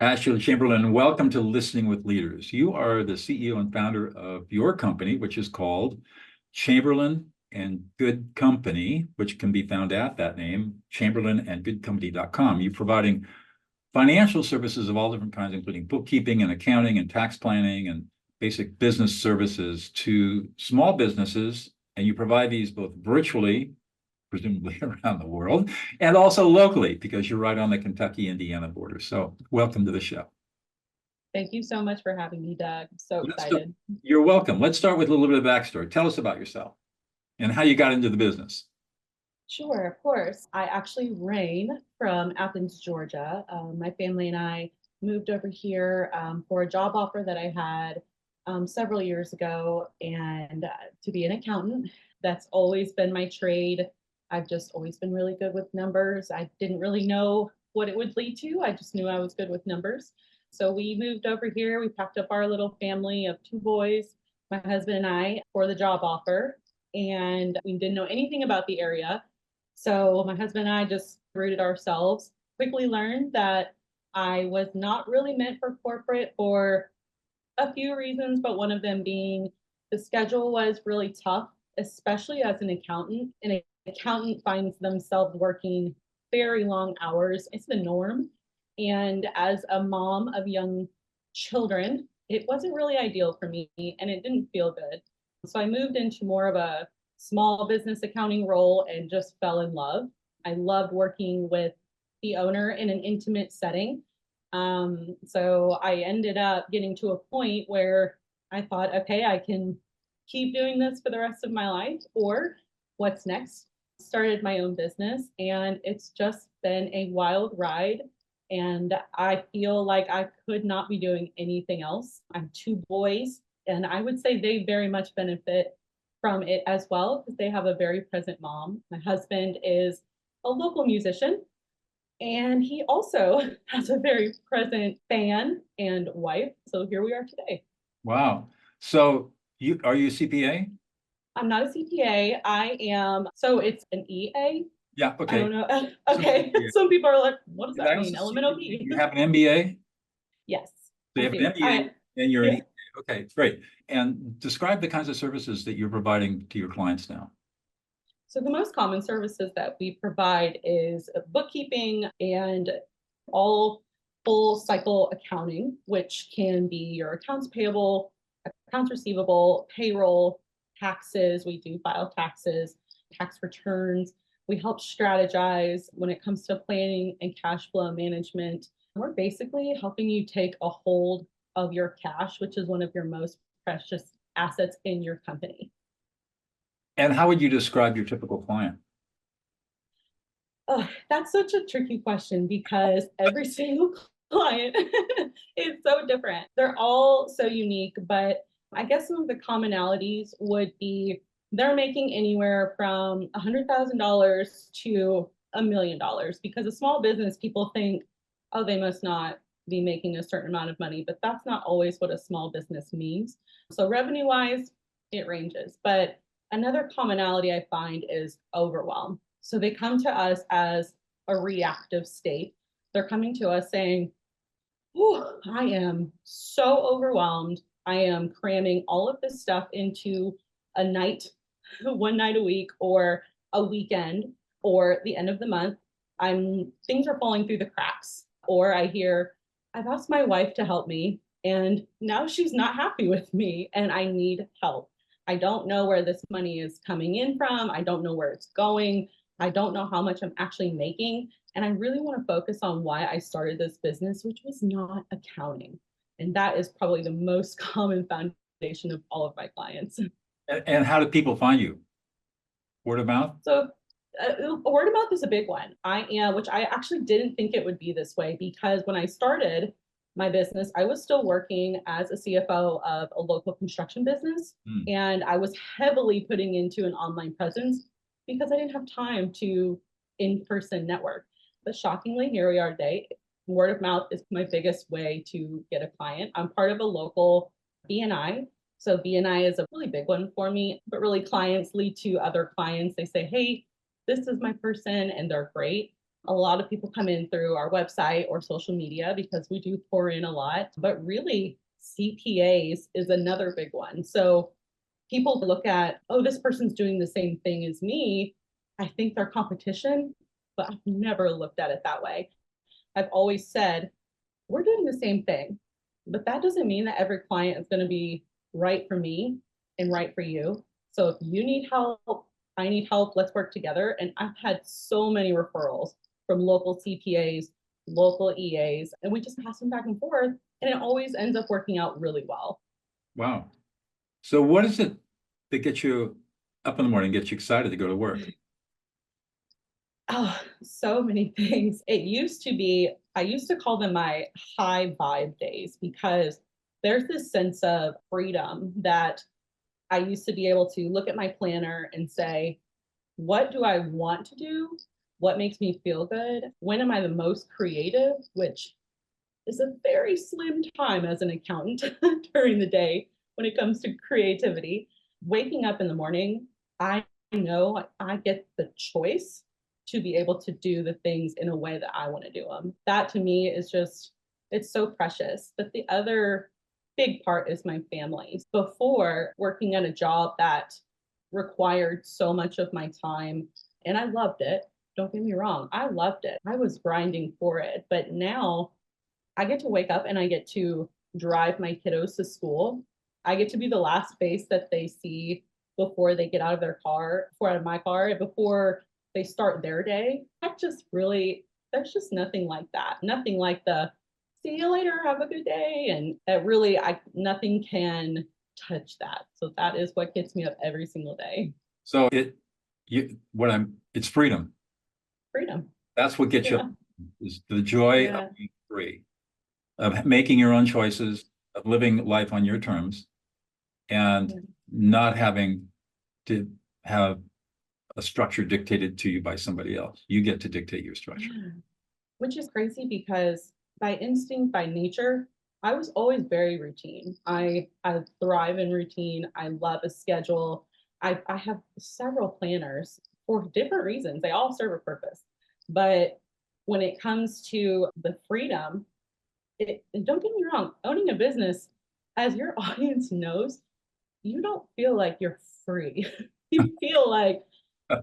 Ashley Chamberlain, welcome to Listening with Leaders. You are the CEO and founder of your company, which is called Chamberlain and Good Company, which can be found at that name, chamberlainandgoodcompany.com. You're providing financial services of all different kinds, including bookkeeping and accounting and tax planning and basic business services to small businesses. And you provide these both virtually, presumably around the world, and also locally, because you're right on the Kentucky-Indiana border. So welcome to the show. Thank you so much for having me, Doug. I'm so excited. You're welcome. Let's start with a little bit of backstory. Tell us about yourself and how you got into the business. Sure, of course. I actually reign from Athens, Georgia. My family and I moved over here for a job offer that I had several years ago, and to be an accountant. That's always been my trade. I've just always been really good with numbers. I didn't really know what it would lead to. I just knew I was good with numbers. So we moved over here. We packed up our little family of two boys, my husband and I, for the job offer. And we didn't know anything about the area. So my husband and I just rooted ourselves, quickly learned that I was not really meant for corporate for a few reasons, but one of them being the schedule was really tough, especially as an accountant. An accountant finds themselves working very long hours. It's the norm. And as a mom of young children, it wasn't really ideal for me and it didn't feel good. So I moved into more of a small business accounting role and just fell in love. I loved working with the owner in an intimate setting. So I ended up getting to a point where I thought, okay, I can keep doing this for the rest of my life, or what's next? Started my own business, and it's just been a wild ride. And I feel like I could not be doing anything else. I have two boys, and I would say they very much benefit from it as well because they have a very present mom. My husband is a local musician, and he also has a very present fan and wife. So here we are today. Wow. So are you a CPA? I'm not a CPA. I am, so it's an EA. Yeah, I don't okay. know. Okay. Some people are like, what does that mean? Also LMNOP. you have an MBA? Yes, So you I have an do. MBA and you're an Yeah. EA. Okay, great. And describe the kinds of services that you're providing to your clients now. So the most common services that we provide is bookkeeping and all full cycle accounting, which can be your accounts payable, accounts receivable, payroll, taxes. We do file taxes, tax returns. We help strategize when it comes to planning and cash flow management. We're basically helping you take a hold of your cash, which is one of your most precious assets in your company. And how would you describe your typical client? Oh, that's such a tricky question because every single client is so different. They're all so unique, but I guess some of the commonalities would be they're making anywhere from $100,000 to $1 million because a small business, people think, oh, they must not be making a certain amount of money, but that's not always what a small business means. So revenue wise, it ranges. But another commonality I find is overwhelm. So they come to us as a reactive state. They're coming to us saying, I am so overwhelmed. I am cramming all of this stuff into a night, one night a week, or a weekend, or the end of the month. Things are falling through the cracks. Or I hear, I've asked my wife to help me, and now she's not happy with me, and I need help. I don't know where this money is coming in from. I don't know where it's going. I don't know how much I'm actually making. And I really want to focus on why I started this business, which was not accounting. And that is probably the most common foundation of all of my clients. And how do people find you? Word of mouth? So word of mouth is a big one. Which I actually didn't think it would be this way because when I started my business, I was still working as a CFO of a local construction business. And I was heavily putting into an online presence because I didn't have time to in-person network. But shockingly, here we are today. Word of mouth is my biggest way to get a client. I'm part of a local BNI. So BNI is a really big one for me, but really clients lead to other clients. They say, hey, this is my person, and they're great. A lot of people come in through our website or social media because we do pour in a lot, but really CPAs is another big one. So people look at, oh, this person's doing the same thing as me. I think they're competition, but I've never looked at it that way. I've always said, we're doing the same thing, but that doesn't mean that every client is going to be right for me and right for you. So if you need help, I need help, let's work together. And I've had so many referrals from local CPAs, local EAs, and we just pass them back and forth. And it always ends up working out really well. Wow. So what is it that gets you up in the morning, gets you excited to go to work? Oh, so many things. It used to be, I used to call them my high vibe days because there's this sense of freedom that I used to be able to look at my planner and say, what do I want to do? What makes me feel good? When am I the most creative? Which is a very slim time as an accountant during the day when it comes to creativity. Waking up in the morning, I know I get the choice to be able to do the things in a way that I want to do them. That to me is just, it's so precious. But the other big part is my family. Before working at a job that required so much of my time, and I loved it. Don't get me wrong, I loved it. I was grinding for it. But now I get to wake up and I get to drive my kiddos to school. I get to be the last face that they see before they get out of their car, before out of my car, and before they start their day. I just really, there's just nothing like that. Nothing like the see you later, have a good day. And that really, nothing can touch that. So that is what gets me up every single day. So it's freedom. Freedom. That's what gets you Yeah. up, is the joy Yeah. of being free, of making your own choices, of living life on your terms, and Yeah. not having to have a structure dictated to you by somebody else. You get to dictate your structure. Yeah. Which is crazy because by instinct, by nature, I was always very routine. I thrive in routine. I love a schedule. I have several planners for different reasons. They all serve a purpose. But when it comes to the freedom, and don't get me wrong, owning a business, as your audience knows, you don't feel like you're free. You feel like,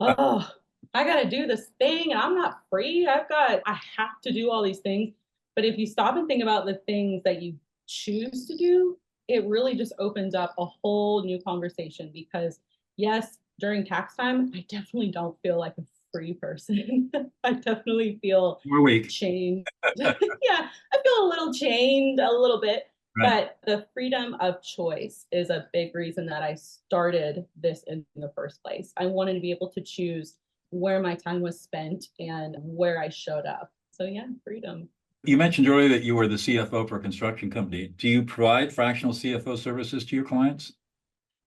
oh, I got to do this thing and I'm not free. I have to do all these things. But if you stop and think about the things that you choose to do, it really just opens up a whole new conversation because, yes, during tax time, I definitely don't feel like a free person. I definitely feel We're weak. chained. Yeah, I feel a little chained a little bit. Right. But the freedom of choice is a big reason that I started this in the first place. I wanted to be able to choose where my time was spent and where I showed up. So yeah, freedom. You mentioned earlier that you were the CFO for a construction company. Do you provide fractional CFO services to your clients?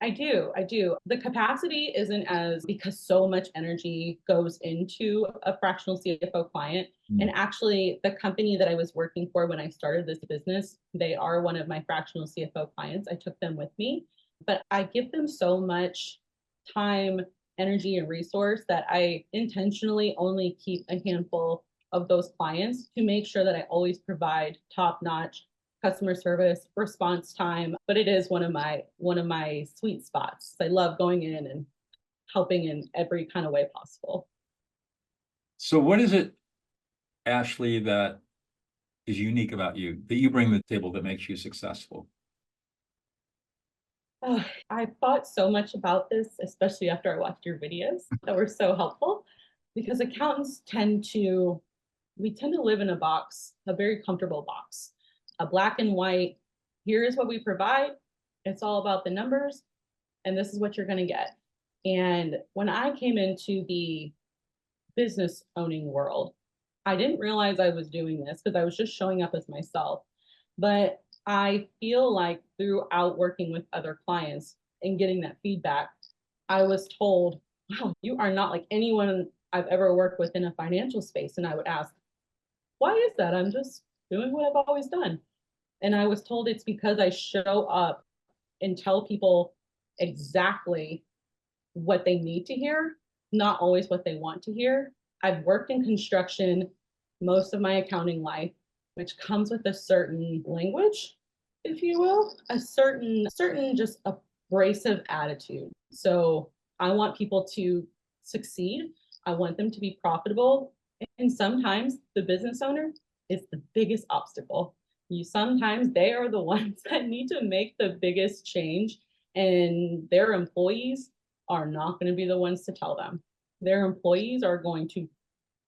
I do. I do. The capacity isn't as because so much energy goes into a fractional CFO client. And actually, the company that I was working for when I started this business, they are one of my fractional CFO clients. I took them with me, but I give them so much time, energy, and resource that I intentionally only keep a handful of those clients to make sure that I always provide top-notch customer service, response time, but it is one of my sweet spots. I love going in and helping in every kind of way possible. So what is it, Ashley, that is unique about you, that you bring to the table that makes you successful? Oh, I thought so much about this, especially after I watched your videos that were so helpful, because accountants we tend to live in a box, a very comfortable box, a black and white. Here is what we provide. It's all about the numbers, and this is what you're going to get. And when I came into the business owning world, I didn't realize I was doing this because I was just showing up as myself. But I feel like throughout working with other clients and getting that feedback, I was told, wow, you are not like anyone I've ever worked with in a financial space. And I would ask, why is that? I'm just doing what I've always done. And I was told it's because I show up and tell people exactly what they need to hear, not always what they want to hear. I've worked in construction most of my accounting life, which comes with a certain language, if you will, a certain just abrasive attitude. So I want people to succeed. I want them to be profitable. And sometimes the business owner is the biggest obstacle. Sometimes they are the ones that need to make the biggest change, and their employees are not going to be the ones to tell them. Their employees are going to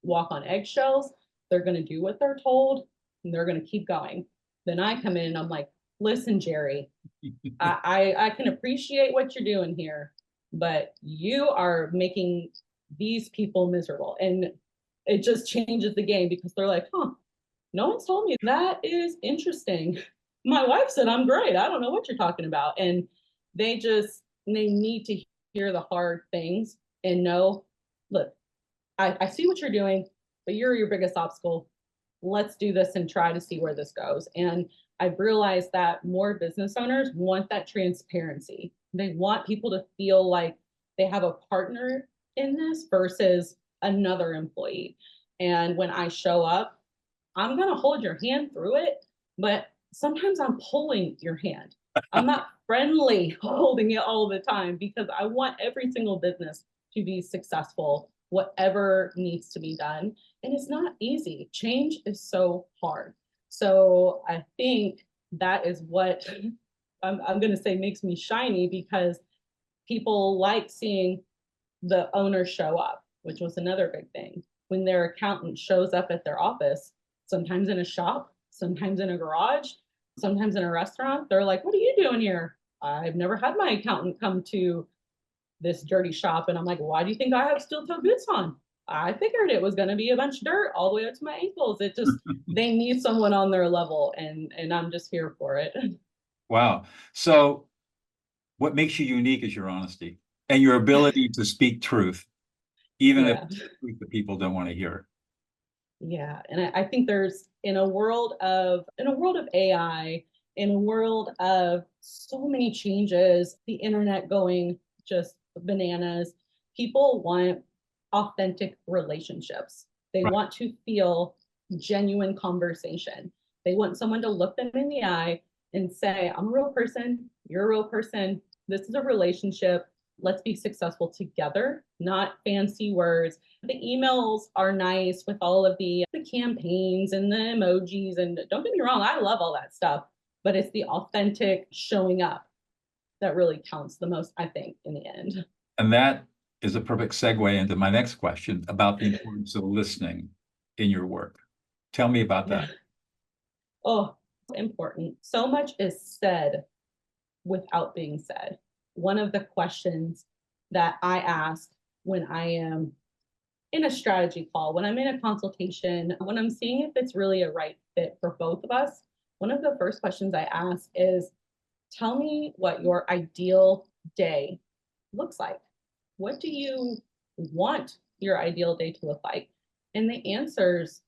walk on eggshells. They're going to do what they're told, and they're going to keep going. Then I come in and I'm like, listen, Jerry, I can appreciate what you're doing here, but you are making these people miserable. And it just changes the game because they're like, huh, no one's told me. That is interesting. My wife said I'm great. I don't know what you're talking about. And they need to hear the hard things and know, look, I see what you're doing, but you're your biggest obstacle. Let's do this and try to see where this goes. And I've realized that more business owners want that transparency. They want people to feel like they have a partner in this versus another employee. And when I show up, I'm going to hold your hand through it, but sometimes I'm pulling your hand. I'm not friendly holding it all the time because I want every single business to be successful, whatever needs to be done. And it's not easy. Change is so hard. So I think that is what I'm going to say makes me shiny, because people like seeing the owner show up, which was another big thing. When their accountant shows up at their office, sometimes in a shop, sometimes in a garage, sometimes in a restaurant, they're like, what are you doing here? I've never had my accountant come to this dirty shop. And I'm like, why do you think I have steel toe boots on? I figured it was going to be a bunch of dirt all the way up to my ankles. It just, they need someone on their level, and I'm just here for it. Wow. So what makes you unique is your honesty and your ability to speak truth, even if Yeah. it's truth that people don't want to hear. Yeah. And I think there's in a world of AI, in a world of so many changes, the internet going just bananas, people want authentic relationships. They Right. want to feel genuine conversation. They want someone to look them in the eye and say, I'm a real person, you're a real person, this is a relationship. Let's be successful together, not fancy words. The emails are nice with all of the campaigns and the emojis. And don't get me wrong, I love all that stuff, but it's the authentic showing up that really counts the most, I think, in the end. And that is a perfect segue into my next question about the importance of listening in your work. Tell me about Yeah. that. Oh, it's important. So much is said without being said. One of the questions that I ask when I am in a strategy call, when I'm in a consultation, when I'm seeing if it's really a right fit for both of us, one of the first questions I ask is, tell me what your ideal day looks like. What do you want your ideal day to look like? And the answers,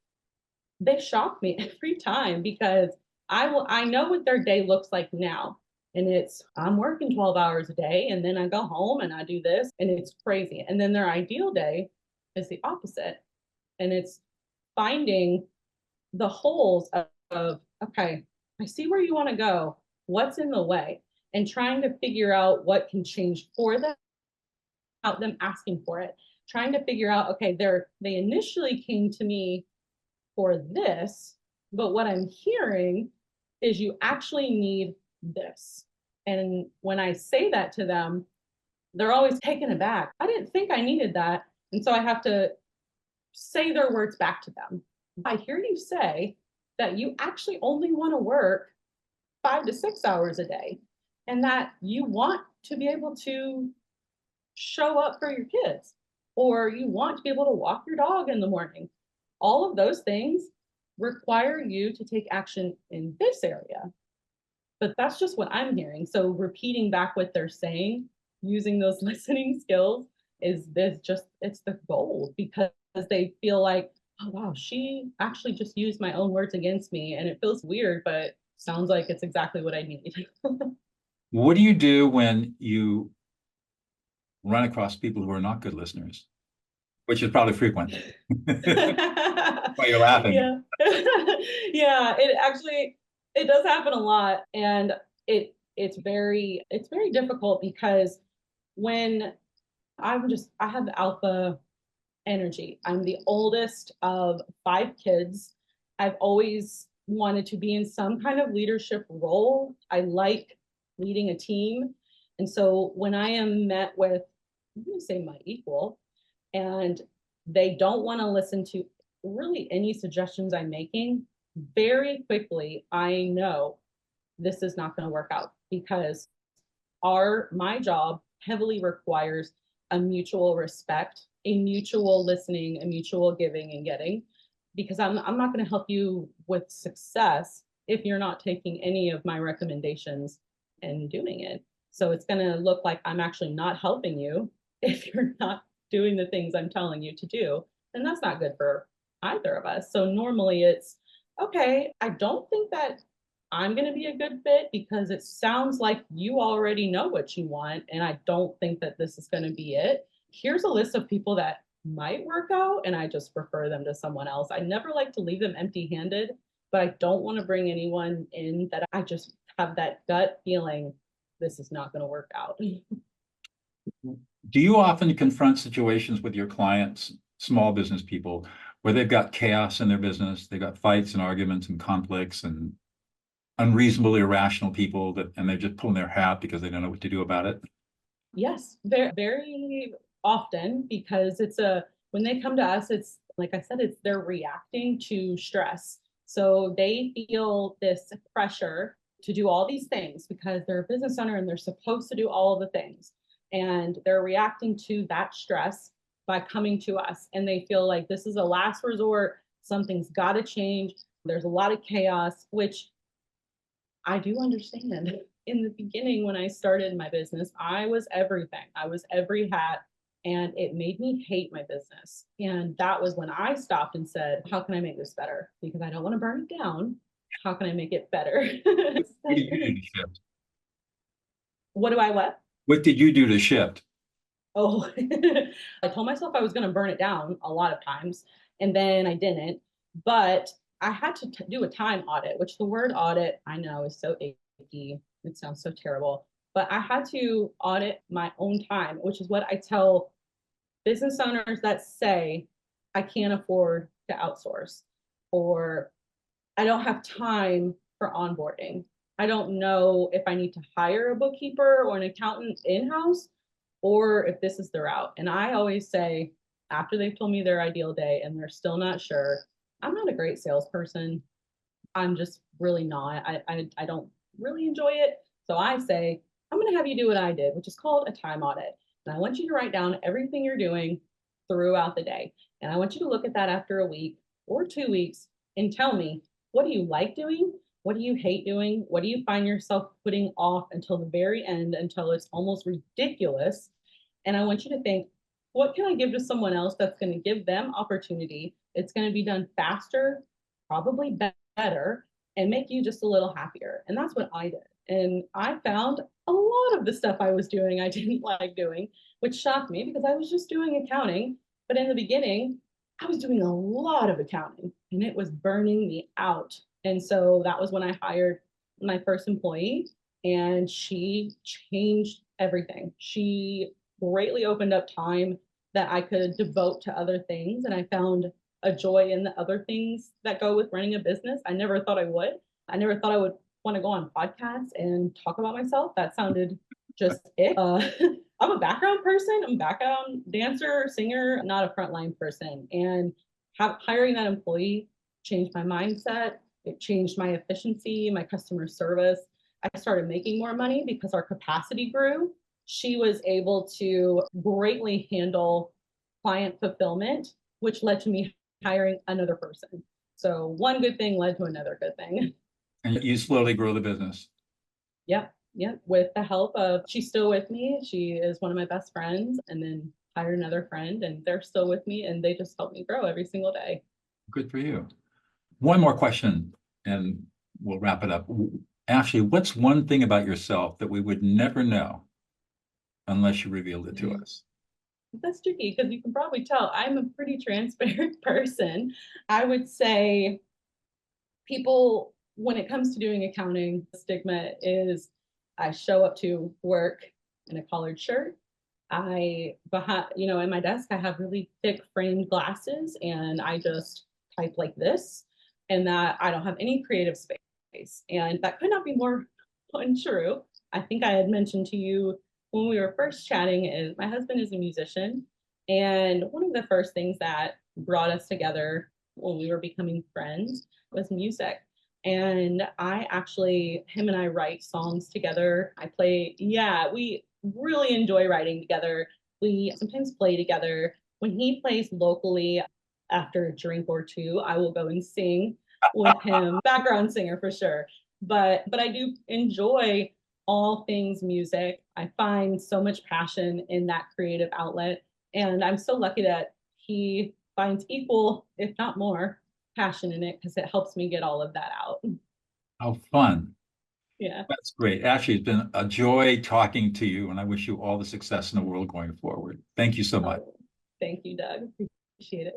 they shock me every time, because I know what their day looks like now. And it's, I'm working 12 hours a day and then I go home and I do this, and it's crazy. And then their ideal day is the opposite. And it's finding the holes of okay, I see where you want to go. What's in the way? And trying to figure out what can change for them without them asking for it. Trying to figure out, okay, they initially came to me for this, but what I'm hearing is you actually need this. And when I say that to them, they're always taken aback. I didn't think I needed that. And so I have to say their words back to them. I hear you say that you actually only want to work 5 to 6 hours a day, and that you want to be able to show up for your kids, or you want to be able to walk your dog in the morning. All of those things require you to take action in this area. But that's just what I'm hearing. So repeating back what they're saying, using those listening skills, is this just, it's the goal, because they feel like, oh wow, she actually just used my own words against me, and it feels weird, but sounds like it's exactly what I need. What do you do when you run across people who are not good listeners? which is probably frequent. Why you're laughing. Yeah. Yeah, it does happen a lot. And it's very difficult because when I have alpha energy. I'm the oldest of 5 kids. I've always wanted to be in some kind of leadership role. I like leading a team. And so when I am met with, I'm going to say my equal, and they don't want to listen to really any suggestions I'm making, very quickly, I know this is not going to work out because my job heavily requires a mutual respect, a mutual listening, a mutual giving and getting, because I'm not going to help you with success if you're not taking any of my recommendations and doing it. So it's going to look like I'm actually not helping you if you're not doing the things I'm telling you to do. And that's not good for either of us. So normally it's okay, I don't think that I'm going to be a good fit because it sounds like you already know what you want. And I don't think that this is going to be it. Here's a list of people that might work out, and I just refer them to someone else. I never like to leave them empty handed, but I don't want to bring anyone in that I just have that gut feeling this is not going to work out. Do you often confront situations with your clients, small business people, where they've got chaos in their business, they've got fights and arguments and conflicts and unreasonably irrational people and they're just pulling their hat because they don't know what to do about it? Yes, very, very often, because when they come to us, it's like I said, they're reacting to stress. So they feel this pressure to do all these things because they're a business owner and they're supposed to do all of the things. And they're reacting to that stress by coming to us. And they feel like this is a last resort. Something's got to change. There's a lot of chaos, which I do understand. In the beginning, when I started my business, I was everything. I was every hat, and it made me hate my business. And that was when I stopped and said, how can I make this better? Because I don't want to burn it down. How can I make it better? What did you do to shift? What do I what? What did you do to shift? Oh, I told myself I was going to burn it down a lot of times, and then I didn't. But I had to do a time audit, which the word audit I know is so icky. It sounds so terrible. But I had to audit my own time, which is what I tell business owners that say, I can't afford to outsource, or I don't have time for onboarding. I don't know if I need to hire a bookkeeper or an accountant in-house, or if this is the route. And I always say, after they've told me their ideal day and they're still not sure, I'm not a great salesperson. I'm just really not. I don't really enjoy it. So I say, I'm going to have you do what I did, which is called a time audit. And I want you to write down everything you're doing throughout the day. And I want you to look at that after a week or 2 weeks and tell me, what do you like doing? What do you hate doing? What do you find yourself putting off until the very end, until it's almost ridiculous? And I want you to think, what can I give to someone else that's going to give them opportunity? It's going to be done faster, probably better, and make you just a little happier. And that's what I did. And I found a lot of the stuff I was doing I didn't like doing, which shocked me because I was just doing accounting. But in the beginning, I was doing a lot of accounting and it was burning me out. And so that was when I hired my first employee, and she changed everything. She greatly opened up time that I could devote to other things. And I found a joy in the other things that go with running a business. I never thought I would. I never thought I would want to go on podcasts and talk about myself. That sounded just it. I'm a background person. I'm a background dancer, singer, not a frontline person. And hiring that employee changed my mindset. It changed my efficiency, my customer service. I started making more money because our capacity grew. She was able to greatly handle client fulfillment, which led to me hiring another person. So one good thing led to another good thing. And you slowly grow the business. Yep. Yep. With the help of, she's still with me. She is one of my best friends, and then hired another friend, and they're still with me, and they just help me grow every single day. Good for you. One more question and we'll wrap it up. Ashley, what's one thing about yourself that we would never know unless you revealed it to us? That's tricky because you can probably tell I'm a pretty transparent person. I would say people, when it comes to doing accounting, the stigma is I show up to work in a collared shirt. I behind, in my desk, I have really thick framed glasses and I just type like this, and that I don't have any creative space. And that could not be more untrue. I think I had mentioned to you when we were first chatting is my husband is a musician. And one of the first things that brought us together when we were becoming friends was music. And him and I write songs together. We really enjoy writing together. We sometimes play together. When he plays locally, after a drink or two, I will go and sing with him, background singer for sure. But I do enjoy all things music. I find so much passion in that creative outlet. And I'm so lucky that he finds equal, if not more, passion in it because it helps me get all of that out. How fun. Yeah. That's great. Actually, it's been a joy talking to you, and I wish you all the success in the world going forward. Thank you so much. Thank you, Doug. Appreciate it.